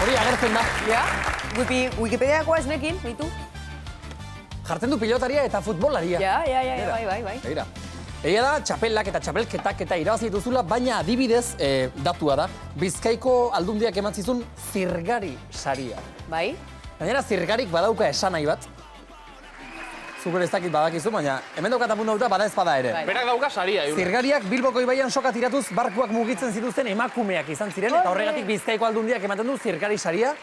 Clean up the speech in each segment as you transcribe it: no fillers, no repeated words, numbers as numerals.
Hori agertzen da. Ja? Wikipediakoa ez nekin, mitu? Jartzen du pilotaria eta futbolaria. Ja, bai. Begira. Egia da, txapelak eta txapelketak eta irabazi dituzula, baina adibidez, datua da, Bizkaiko aldundiak eman zizun zirgari saria. Bai? Gainera, zirgarik badauka esan nahi bat. Zuber ez dakit badakizu, baina hemen daukat apuntu dauta, bada ezpada ere. Bai. Berak dauka saria, Juna. Zirgariak Bilboko ibaian soka tiratuz barkuak mugitzen zituzten emakumeak izan ziren, eta horregatik Bizkaiko aldundiak ematen du zirgari saria.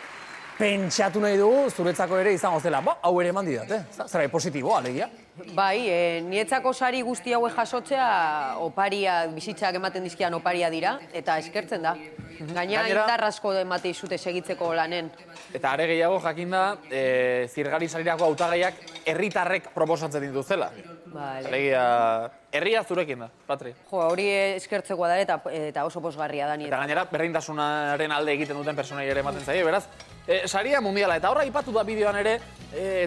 Pentsatu nahi dugu, zuretzako ere izango zela. Hau ere eman didat, Zara, positiboa, alegia. Bai, nietzako sari guzti hauek jasotzea, oparia, bizitzak ematen dizkian oparia dira, eta eskertzen da. Gainera indar asko emate izute segitzeko lanen. Eta are gehiago jakin da, zirgari sarirako hautagaiak herritarrek proposatzen dituzela. Vale. Alegia, herria zurekin da, Patri. Jo, hori eskertzekoa da eta oso posgarria da nire. Eta gainera, berdintasunaren alde egiten duten personai ere ematen zaie, beraz. Saria mundiala, eta horra ipatu da bideoan ere,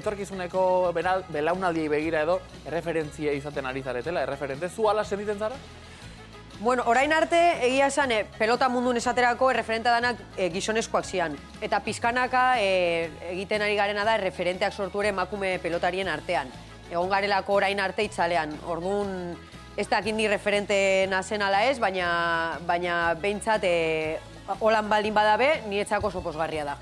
etorkizuneko belaunaldiei begira edo, erreferentzia izaten ari zaretela, erreferente. Zu ala sentitzen zara? Bueno, orain arte, egia esan, pelota mundun esaterako erreferente danak gizonezkoak zian. Eta pizkanaka egiten ari garena da erreferenteak sortu ere emakume pelotarien artean. Egon garelako orain arte itzalean. Orduan, ez dakit ni referente nazen ala ez, baina behintzat holan baldin badabe, niretzako oso posgarria da.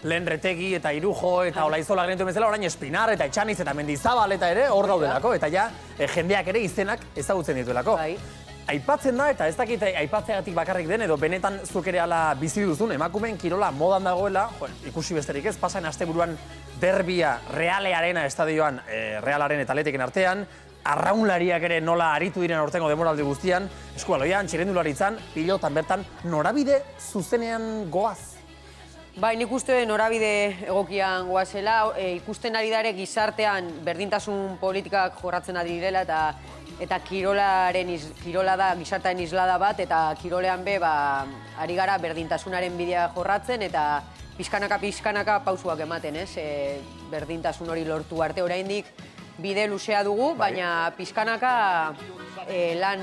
Lehen Retegi eta Irujo eta Olaizola genetuen bezala, orain Espinar eta Etxaniz eta Mendizabal eta ere hor daudelako, eta ja jendeak ere izenak ezagutzen dituelako. Bai. Aipatzen da, eta ez dakit aipatzeagatik bakarrik den, edo benetan zuk ere ala bizi duzun, emakumeen kirola modan dagoela, ikusi besterik ez, pasain asteburuan derbia Realearena estadioan, Realaren eta Athleticen artean, arraunlariak ere nola aritu diren aurtengo demoraldi guztian, eskualoian, txirendularitzan, pilotan bertan, norabide zuzenean goaz. Bai, nik uste norabide egokian goazela, ikusten ari dare gizartean berdintasun politikak jorratzen ari direla eta kirola da gizartearen islada bat, eta kirolean be ari gara berdintasunaren bidea jorratzen eta pixkanaka pausuak ematen, ez? Berdintasun hori lortu arte oraindik bide luzea dugu, baina pixkanaka lan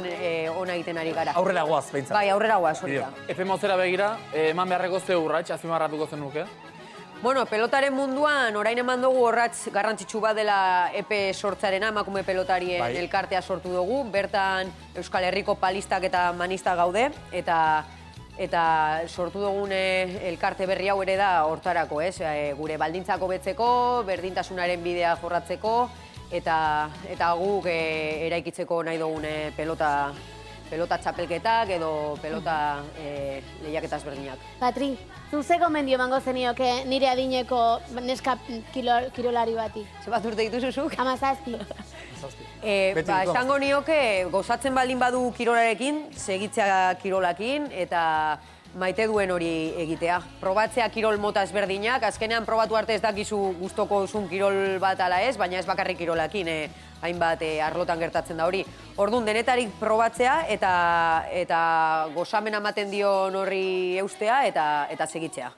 ona egiten ari gara. Aurrera goaz, behintzat. Bai, aurrera goaz, hori da. Epe mozera begira, eman beharreko ze urrats, azpimarratuko zenuke? Bueno, pelotaren munduan, orain eman dugu horratz garrantzitsu bat dela EPE sortzarena, emakume pelotarien elkartea sortu dugu. Bertan Euskal Herriko palistak eta manistak gaude, eta sortu dugun elkarte berri hau ere da hortarako, ez? Gure baldintzako betzeko, berdintasunaren bidea jorratzeko, eta guk eraikitzeko nahi dugun pelota txapelketak edo pelota lehiaketaz berdinak. Patri, zuze gomendio emango zenioke nire adineko neska kirolari bati? Zebat urte dituzuzuk? 17. Esango nioke, gozatzen baldin badu kirolarekin, segitzea kirolakin, eta maite duen hori egitea. Probatzea kirol mota ezberdinak, azkenean probatu arte ez dakizu gustoko duzun kirol bat ala ez, baina ez bakarrik kirolakin, hainbat arlotan gertatzen da hori. Orduan, denetarik probatzea eta gozamena ematen dion horri eustea eta segitzea.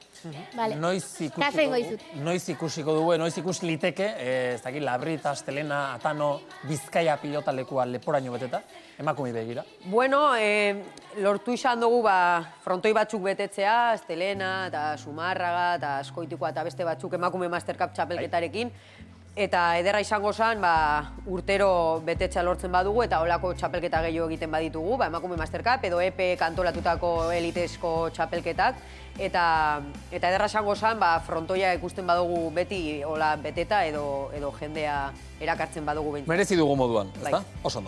Noiz ikusiko dugu, noiz ikus liteke, ez dakit, Labrit, Astelena, Atano, Bizkaia pilotalekua leporaino beteta, emakumei begira. Bueno, lortu izan dugu frontoi batzuk betetzea, Astelena, eta Zumarraga, eta Azkoitikoa, eta beste batzuk emakume Mastercup txapelketarekin, eta ederra izango zen, urtero betetzea lortzen badugu, eta holako txapelketa gehiago egiten baditugu, emakume Mastercup, edo EPE kantolatutako elitezko txapelketak, eta ederra izango zen, frontoia ikusten badugu beti hola beteta, edo jendea erakartzen badugu behintzen. Merezi dugu moduan, ezta? Oso ondo.